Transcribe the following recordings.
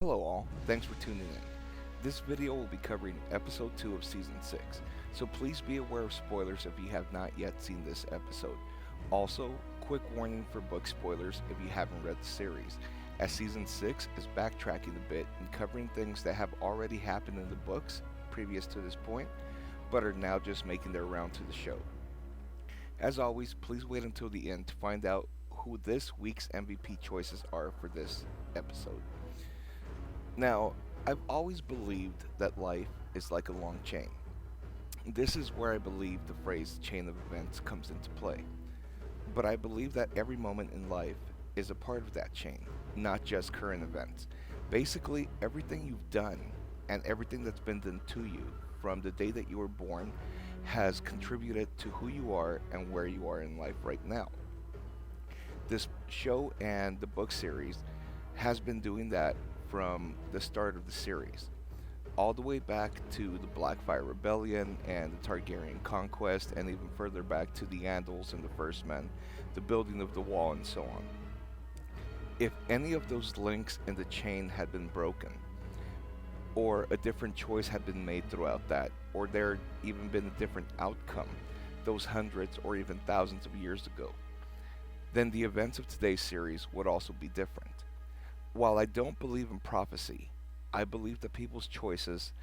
Hello all, thanks for tuning in. This video will be covering episode 2 of season 6, so please be aware of spoilers if you have not yet seen this episode. Also, quick warning for book spoilers if you haven't read the series, as season 6 is backtracking a bit and covering things that have already happened in the books previous to this point, but are now just making their round to the show. As always, please wait until the end to find out who this week's MVP choices are for this episode. Now, I've always believed that life is like a long chain. This is where I believe the phrase chain of events comes into play. But I believe that every moment in life is a part of that chain, not just current events. Basically, everything you've done and everything that's been done to you from the day that you were born has contributed to who you are and where you are in life right now. This show and the book series has been doing that from the start of the series, all the way back to the Blackfire Rebellion and the Targaryen conquest, and even further back to the Andals and the First Men, the building of the wall, and so on. If any of those links in the chain had been broken, or a different choice had been made throughout that, or there even been a different outcome those hundreds or even thousands of years ago, then the events of today's series would also be different. While I don't believe in prophecy, I believe that people's choices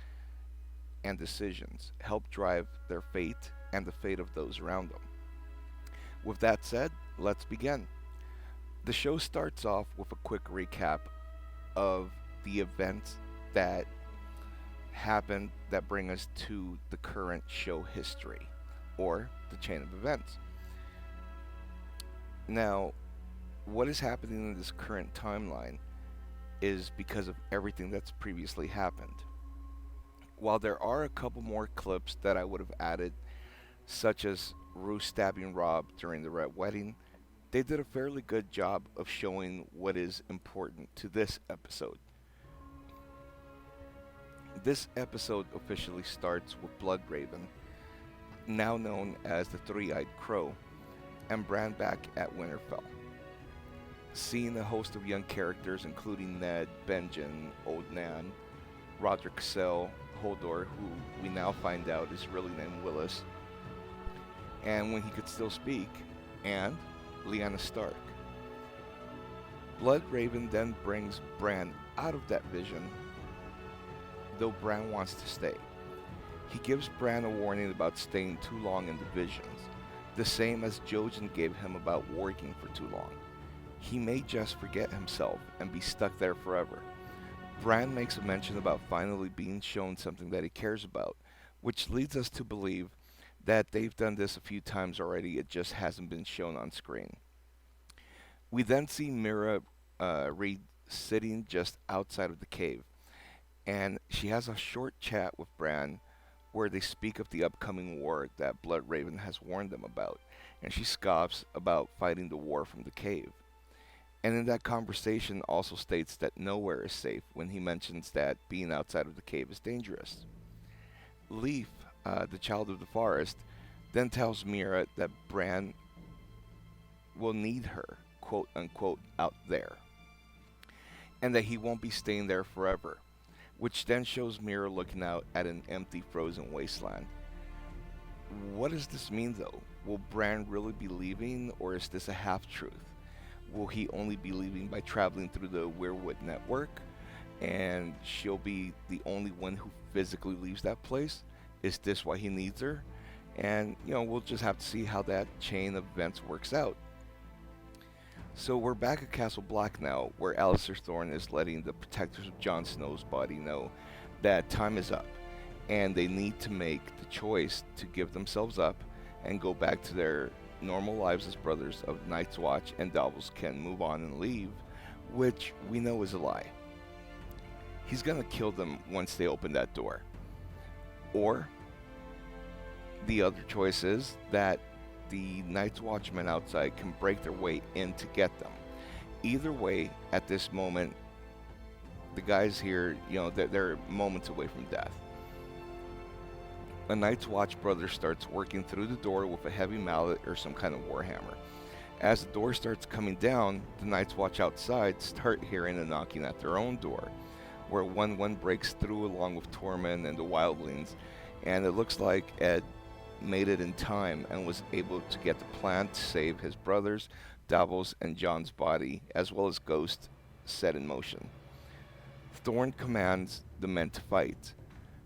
and decisions help drive their fate and the fate of those around them. With that said, let's begin. The show starts off with a quick recap of the events that happened that bring us to the current show history, or the chain of events. Now, what is happening in this current timeline is because of everything that's previously happened. While there are a couple more clips that I would have added, such as Roose stabbing Robb during the Red Wedding, they did a fairly good job of showing what is important to this episode. This episode officially starts with Bloodraven, now known as the Three-Eyed Crow, and Bran back at Winterfell. Seeing a host of young characters including Ned, Benjen, Old Nan, Roderick Cassell, Hodor, who we now find out is really named Willis, and when he could still speak, and Lyanna Stark. Bloodraven then brings Bran out of that vision, though Bran wants to stay. He gives Bran a warning about staying too long in the visions, the same as Jojen gave him about working for too long. He may just forget himself and be stuck there forever. Bran makes a mention about finally being shown something that he cares about, which leads us to believe that they've done this a few times already, it just hasn't been shown on screen. We then see Mira Reed sitting just outside of the cave, and she has a short chat with Bran where they speak of the upcoming war that Bloodraven has warned them about, and she scoffs about fighting the war from the cave. And in that conversation also states that nowhere is safe when he mentions that being outside of the cave is dangerous. Leaf, the child of the forest, then tells Mira that Bran will need her, quote unquote, out there, and that he won't be staying there forever, which then shows Mira looking out at an empty frozen wasteland. What does this mean though? Will Bran really be leaving, or is this a half-truth? Will he only be leaving by traveling through the Weirwood network, and she'll be the only one who physically leaves that place? Is this why he needs her? And, we'll just have to see how that chain of events works out. So we're back at Castle Black now, where Alliser Thorne is letting the protectors of Jon Snow's body know that time is up, and they need to make the choice to give themselves up and go back to their normal lives as brothers of Night's Watch, and Davos can move on and leave, which we know is a lie. He's gonna kill them once they open that door. Or the other choice is that the Night's Watchmen outside can break their way in to get them. Either way, at this moment, the guys here, they're moments away from death. A Night's Watch brother starts working through the door with a heavy mallet or some kind of warhammer. As the door starts coming down, the Night's Watch outside start hearing a knocking at their own door. where 1-1 breaks through along with Tormund and the wildlings, and it looks like Ed made it in time and was able to get the plan to save his brothers, Davos and Jon's body, as well as Ghost, set in motion. Thorne commands the men to fight,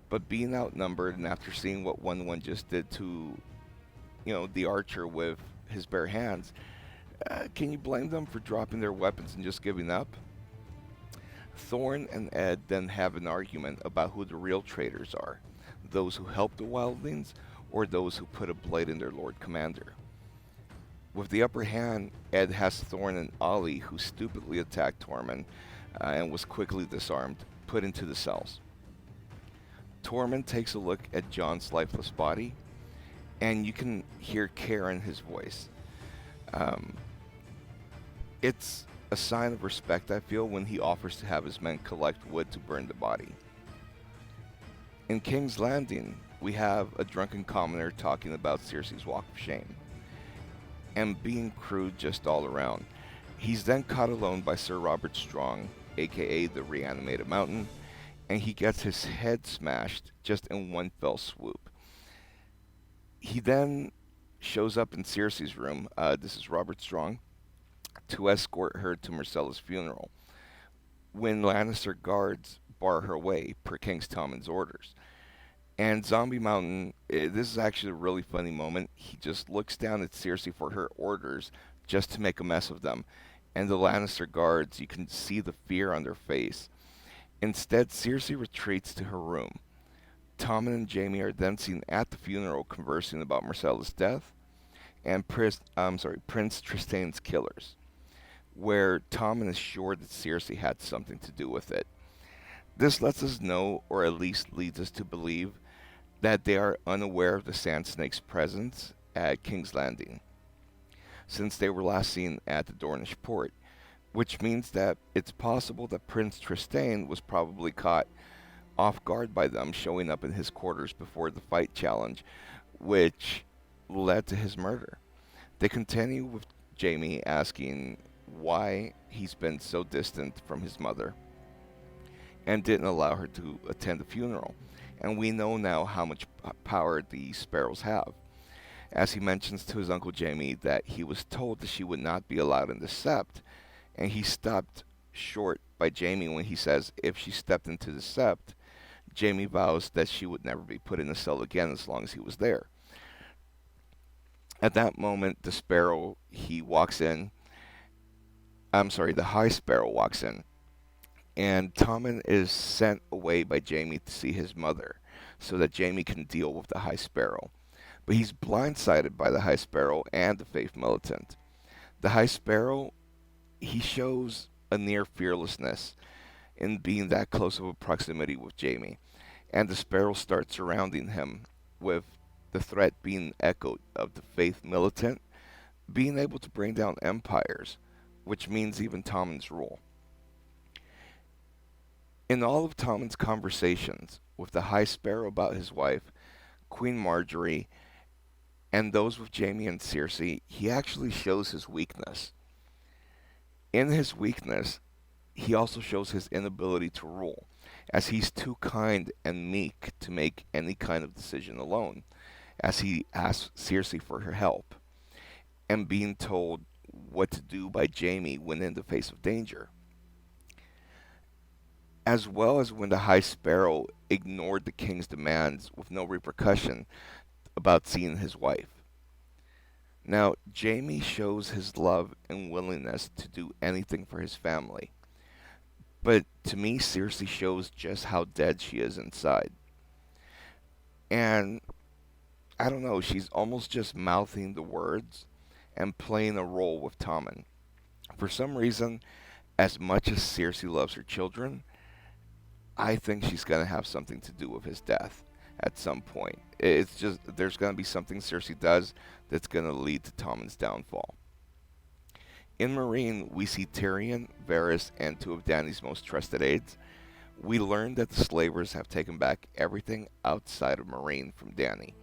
but being outnumbered and after seeing what 1-1 just did to, the archer with his bare hands, can you blame them for dropping their weapons and just giving up? Thorne and Ed then have an argument about who the real traitors are, those who help the wildlings or those who put a blade in their Lord Commander. With the upper hand, Ed has Thorne and Ollie, who stupidly attacked Tormund and was quickly disarmed, put into the cells. Tormund takes a look at Jon's lifeless body, and you can hear care in his voice. It's a sign of respect, I feel, when he offers to have his men collect wood to burn the body. In King's Landing, we have a drunken commoner talking about Cersei's walk of shame, and being crude just all around. He's then caught alone by Sir Robert Strong, aka the Reanimated Mountain, and he gets his head smashed just in one fell swoop. He then shows up in Cersei's room, this is Robert Strong, to escort her to Myrcella's funeral, when Lannister guards bar her way per King Tommen's orders. And Zombie Mountain, this is actually a really funny moment. He just looks down at Cersei for her orders just to make a mess of them. And the Lannister guards, you can see the fear on their face. Instead, Cersei retreats to her room. Tommen and Jaime are then seen at the funeral conversing about Myrcella's death and Prince Tristane's killers, where Tommen is sure that Cersei had something to do with it. This lets us know, or at least leads us to believe, that they are unaware of the Sand Snake's presence at King's Landing, since they were last seen at the Dornish port, which means that it's possible that Prince Tristane was probably caught off guard by them showing up in his quarters before the fight challenge, which led to his murder. They continue with Jaime asking why he's been so distant from his mother and didn't allow her to attend the funeral. And we know now how much power the Sparrows have, as he mentions to his Uncle Jaime that he was told that she would not be allowed in the Sept, and he stopped short by Jaime when he says if she stepped into the Sept, Jaime vows that she would never be put in a cell again as long as he was there. At that moment, the High Sparrow walks in, and Tommen is sent away by Jaime to see his mother, so that Jaime can deal with the High Sparrow. But he's blindsided by the High Sparrow and the Faith Militant. The High Sparrow, he shows a near fearlessness in being that close of a proximity with Jaime, and the Sparrow starts surrounding him, with the threat being echoed of the Faith Militant being able to bring down empires, which means even Tommen's rule. In all of Tommen's conversations with the High Sparrow about his wife, Queen Marjorie, and those with Jaime and Cersei, he actually shows his weakness. In his weakness, he also shows his inability to rule, as he's too kind and meek to make any kind of decision alone, as he asks Cersei for her help, and being told what to do by Jaime when in the face of danger, as well as when the High Sparrow ignored the king's demands with no repercussion about seeing his wife. Now, Jaime shows his love and willingness to do anything for his family, but to me, Cersei shows just how dead she is inside. And I don't know, she's almost just mouthing the words and playing a role with Tommen. For some reason, as much as Cersei loves her children, I think she's going to have something to do with his death at some point. It's just, there's going to be something Cersei does that's going to lead to Tommen's downfall. In Meereen, we see Tyrion, Varys, and two of Dany's most trusted aides. We learn that the slavers have taken back everything outside of Meereen from Dany.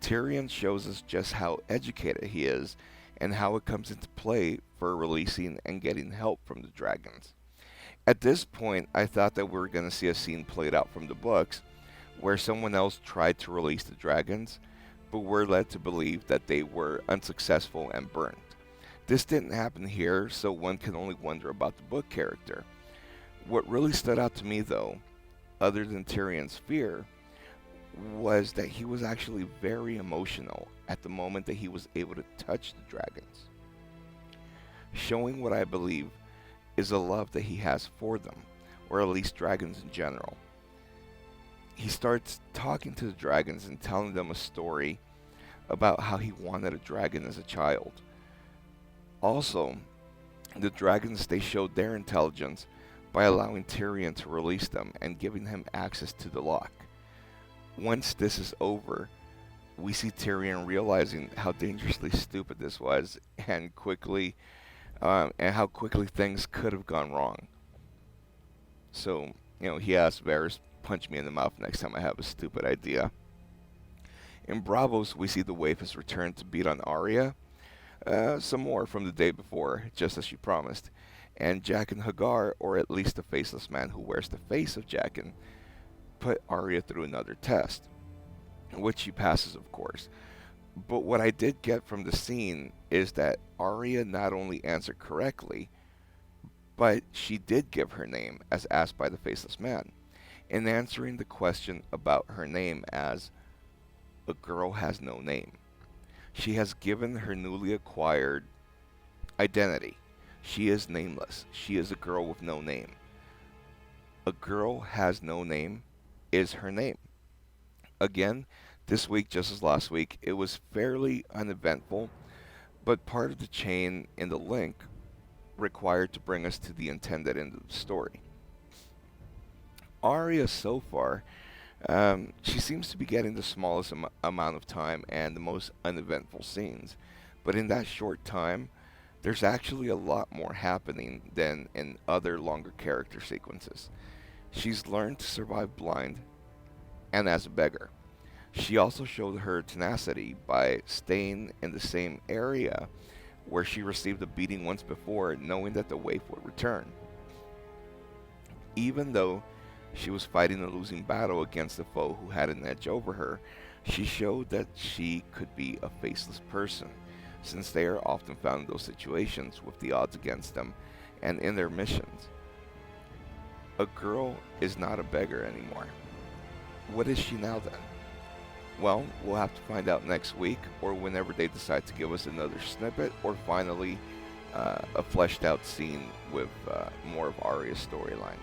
Tyrion shows us just how educated he is and how it comes into play for releasing and getting help from the dragons. At this point, I thought that we were going to see a scene played out from the books where someone else tried to release the dragons, but we're led to believe that they were unsuccessful and burned. This didn't happen here, so one can only wonder about the book character. What really stood out to me, though, other than Tyrion's fear, was that he was actually very emotional at the moment that he was able to touch the dragons, showing what I believe is a love that he has for them, or at least dragons in general. He starts talking to the dragons and telling them a story about how he wanted a dragon as a child. Also, the dragons, they showed their intelligence by allowing Tyrion to release them and giving him access to the lock. Once this is over, we see Tyrion realizing how dangerously stupid this was and how quickly things could have gone wrong. So, he asks Varys, punch me in the mouth next time I have a stupid idea. In Bravos, we see the waif has returned to beat on Arya, some more from the day before, just as she promised. And Jaqen Hagar, or at least the faceless man who wears the face of Jaqen, put Arya through another test, which she passes, of course. But what I did get from the scene is that Arya not only answered correctly, but she did give her name as asked by the faceless man, in answering the question about her name as a girl has no name. She has given her newly acquired identity. She is nameless. She is a girl with no name. A girl has no name is her name. Again, this week, just as last week, it was fairly uneventful, but part of the chain in the link required to bring us to the intended end of the story. Arya, so far, she seems to be getting the smallest amount of time and the most uneventful scenes, but in that short time, there's actually a lot more happening than in other longer character sequences. She's learned to survive blind and as a beggar. She also showed her tenacity by staying in the same area where she received a beating once before, knowing that the waif would return. Even though she was fighting a losing battle against a foe who had an edge over her, she showed that she could be a faceless person, since they are often found in those situations with the odds against them and in their missions. A girl is not a beggar anymore. What is she now then? Well, we'll have to find out next week, or whenever they decide to give us another snippet, or finally a fleshed out scene with more of Arya's storyline.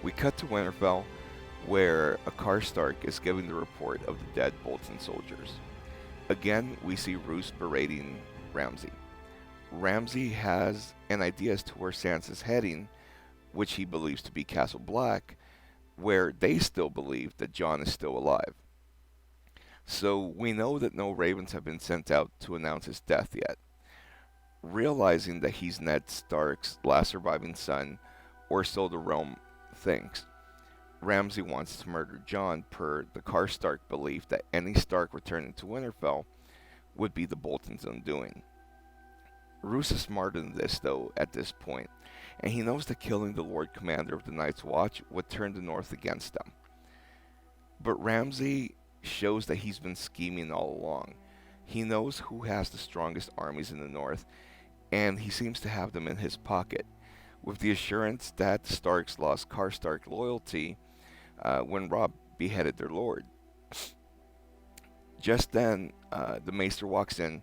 We cut to Winterfell, where a Karstark is giving the report of the dead Bolton soldiers. Again, we see Roose berating Ramsay. Ramsay has an idea as to where Sansa's heading, which he believes to be Castle Black, where they still believe that Jon is still alive. So we know that no ravens have been sent out to announce his death yet. Realizing that he's Ned Stark's last surviving son, or so the realm thinks, Ramsay wants to murder Jon per the Karstark belief that any Stark returning to Winterfell would be the Bolton's undoing. Roose is smarter than this, though, at this point, and he knows that killing the Lord Commander of the Night's Watch would turn the North against them. But Ramsay shows that he's been scheming all along. He knows who has the strongest armies in the North, and he seems to have them in his pocket, with the assurance that the Starks lost Karstark loyalty when Robb beheaded their lord. Just then, the Maester walks in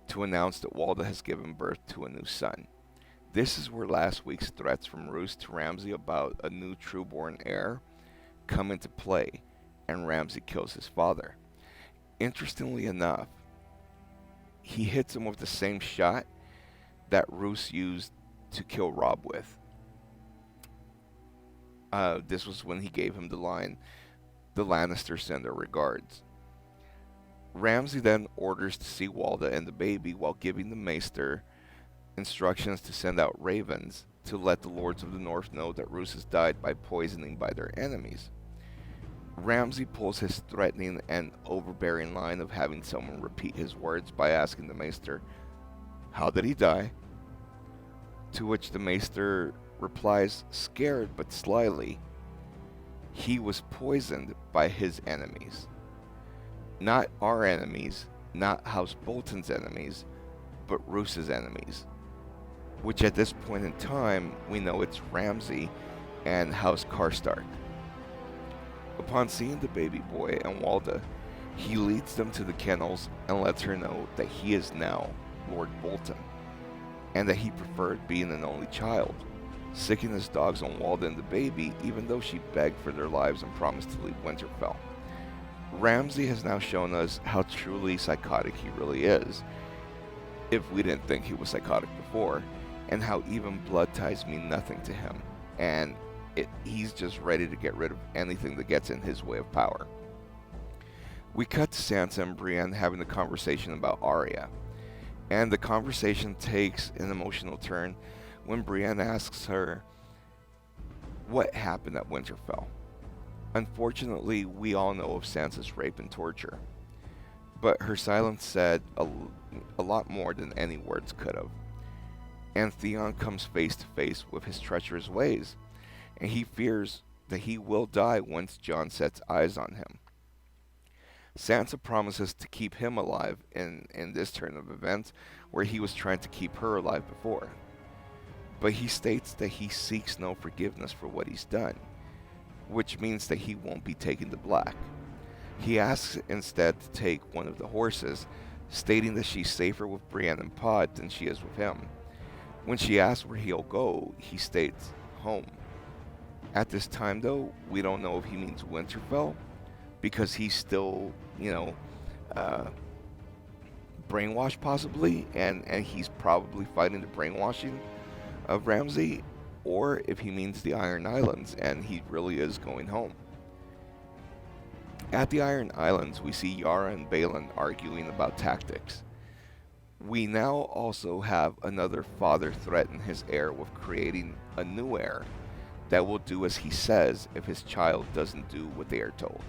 to announce that Walda has given birth to a new son. This is where last week's threats from Roose to Ramsay about a new trueborn heir come into play, and Ramsay kills his father. Interestingly enough, he hits him with the same shot that Roose used to kill Robb with. This was when he gave him the line, "The Lannisters send their regards." Ramsay then orders to see Walda and the baby while giving the Maester instructions to send out ravens to let the Lords of the North know that Roose has died by poisoning by their enemies. Ramsay pulls his threatening and overbearing line of having someone repeat his words by asking the Maester, "How did he die?" To which the Maester replies, scared but slyly, he was poisoned by his enemies. Not our enemies, not House Bolton's enemies, but Roose's enemies. Which at this point in time, we know it's Ramsay and House Karstark. Upon seeing the baby boy and Walda, he leads them to the kennels and lets her know that he is now Lord Bolton, and that he preferred being an only child, sicking his dogs on Walda and the baby, even though she begged for their lives and promised to leave Winterfell. Ramsay has now shown us how truly psychotic he really is, if we didn't think he was psychotic before, and how even blood ties mean nothing to him, and he's just ready to get rid of anything that gets in his way of power. We cut to Sansa and Brienne having a conversation about Arya, and the conversation takes an emotional turn when Brienne asks her what happened at Winterfell. Unfortunately, we all know of Sansa's rape and torture, but her silence said a lot more than any words could have. And Theon comes face to face with his treacherous ways, and he fears that he will die once Jon sets eyes on him. Sansa promises to keep him alive in this turn of events, where he was trying to keep her alive before. But he states that he seeks no forgiveness for what he's done, which means that he won't be taken to Black. He asks instead to take one of the horses, stating that she's safer with Brienne and Pod than she is with him. When she asks where he'll go, he states home. At this time, though, we don't know if he means Winterfell, because he's still, brainwashed possibly, and he's probably fighting the brainwashing of Ramsay, or if he means the Iron Islands, and he really is going home. At the Iron Islands, we see Yara and Balon arguing about tactics. We now also have another father threaten his heir with creating a new heir that will do as he says if his child doesn't do what they are told.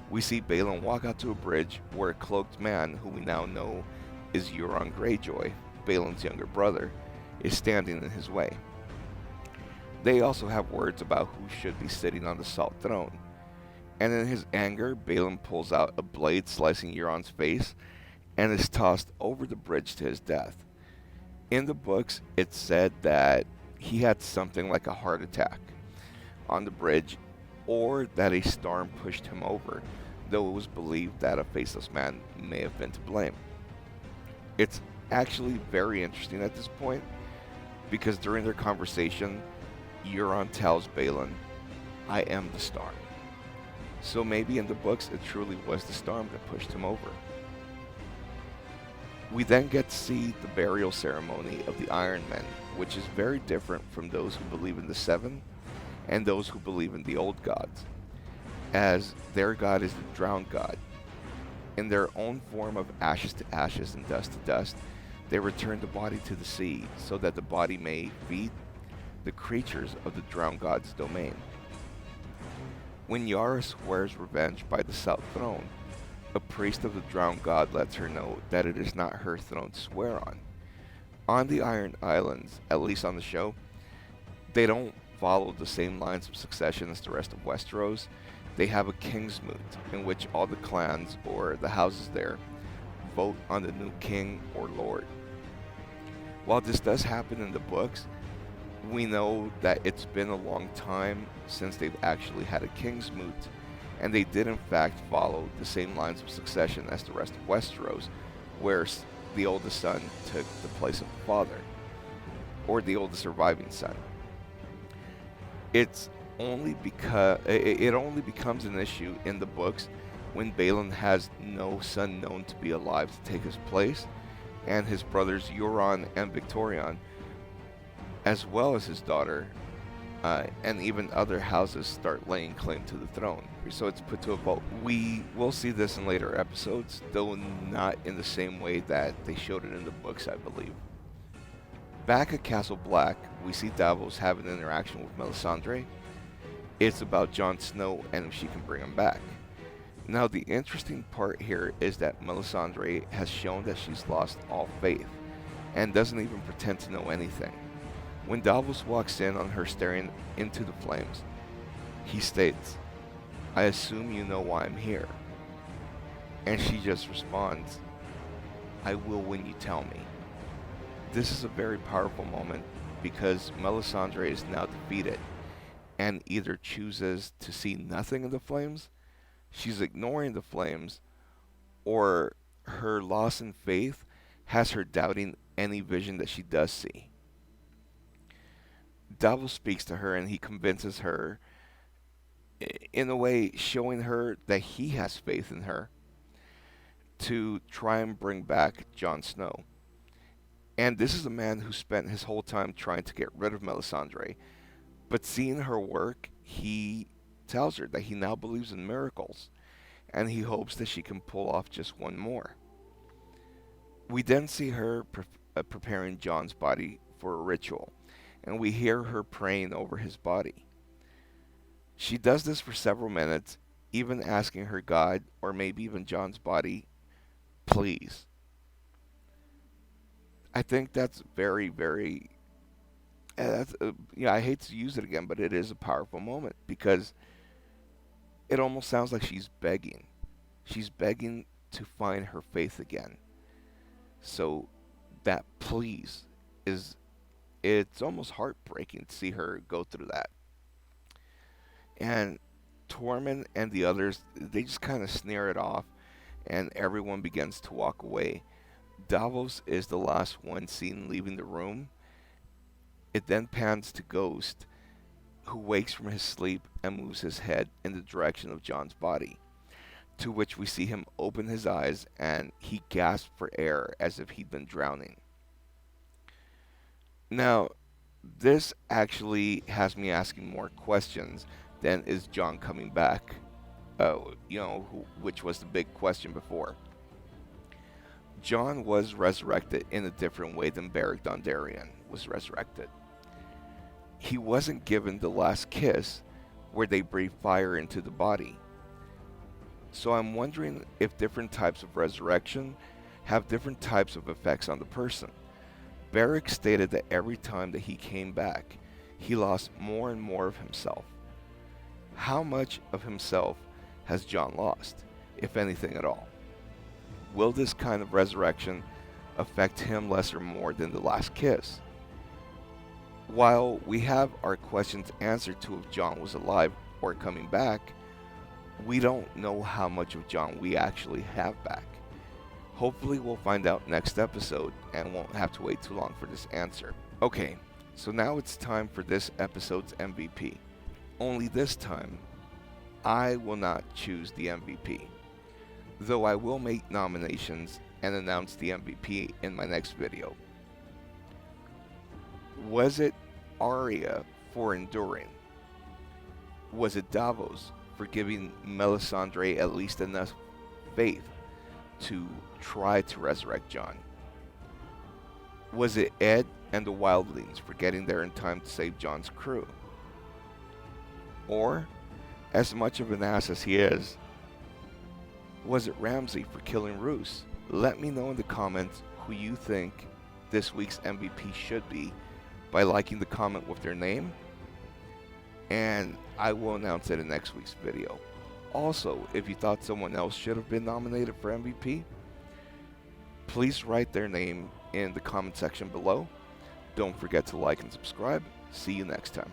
We see Balon walk out to a bridge where a cloaked man, who we now know is Euron Greyjoy, Balon's younger brother, is standing in his way. They also have words about who should be sitting on the Salt Throne, and in his anger, Balon pulls out a blade slicing Euron's face and is tossed over the bridge to his death. In the books, it's said that he had something like a heart attack on the bridge, or that a storm pushed him over, though it was believed that a faceless man may have been to blame. It's actually very interesting at this point, because during their conversation, Euron tells Balon, "I am the storm." So maybe in the books it truly was the storm that pushed him over. We then get to see the burial ceremony of the Iron Men, which is very different from those who believe in the Seven and those who believe in the old gods, as their god is the drowned god. In their own form of ashes to ashes and dust to dust, they return the body to the sea so that the body may feed the creatures of the drowned god's domain. When Yara swears revenge by the South Throne, a priest of the drowned god lets her know that it is not her throne to swear on. On the Iron Islands, at least on the show, they don't follow the same lines of succession as the rest of Westeros. They have a king's moot, in which all the clans, or the houses there, vote on the new king or lord. While this does happen in the books, we know that it's been a long time since they've actually had a king's moot, and they did in fact follow the same lines of succession as the rest of Westeros, where the oldest son took the place of the father, or the oldest surviving son. It only becomes an issue in the books when Balon has no son known to be alive to take his place, and his brothers Euron and Victorion, as well as his daughter, and even other houses start laying claim to the throne. So it's put to a vote. We will see this in later episodes, though not in the same way that they showed it in the books, I believe. Back at Castle Black, we see Davos have an interaction with Melisandre. It's about Jon Snow and if she can bring him back. Now, the interesting part here is that Melisandre has shown that she's lost all faith and doesn't even pretend to know anything. When Davos walks in on her staring into the flames, he states, "I assume you know why I'm here." And she just responds, "I will when you tell me." This is a very powerful moment because Melisandre is now defeated and either chooses to see nothing of the flames, she's ignoring the flames, or her loss in faith has her doubting any vision that she does see. Davos speaks to her and he convinces her, in a way showing her that he has faith in her, to try and bring back Jon Snow. And this is a man who spent his whole time trying to get rid of Melisandre, but seeing her work, he tells her that he now believes in miracles, and he hopes that she can pull off just one more. We then see her preparing Jon's body for a ritual, and we hear her praying over his body. She does this for several minutes, even asking her God, or maybe even Jon's body, please. I think that's very, very. I hate to use it again, but it is a powerful moment because it almost sounds like she's begging. She's begging to find her faith again. So that please it's almost heartbreaking to see her go through that. And Tormund and the others, they just kind of sneer it off, and everyone begins to walk away. Davos is the last one seen leaving the room. It then pans to Ghost, who wakes from his sleep and moves his head in the direction of Jon's body, to which we see him open his eyes and he gasps for air as if he'd been drowning. Now, this actually has me asking more questions than is Jon coming back, which was the big question before. Jon was resurrected in a different way than Beric Dondarrion was resurrected. He wasn't given the last kiss where they breathe fire into the body. So I'm wondering if different types of resurrection have different types of effects on the person. Beric stated that every time that he came back, he lost more and more of himself. How much of himself has Jon lost, if anything at all? Will this kind of resurrection affect him less or more than the last kiss? While we have our questions answered to if Jon was alive or coming back, we don't know how much of Jon we actually have back. Hopefully we'll find out next episode and won't have to wait too long for this answer. Okay, so now it's time for this episode's MVP. Only this time, I will not choose the MVP, though I will make nominations and announce the MVP in my next video. Was it Arya for enduring? Was it Davos for giving Melisandre at least enough faith to try to resurrect Jon? Was it Ed and the Wildlings for getting there in time to save Jon's crew? Or, as much of an ass as he is, was it Ramsay for killing Roose? Let me know in the comments who you think this week's MVP should be by liking the comment with their name, and I will announce it in next week's video. Also, if you thought someone else should have been nominated for MVP, please write their name in the comment section below. Don't forget to like and subscribe. See you next time.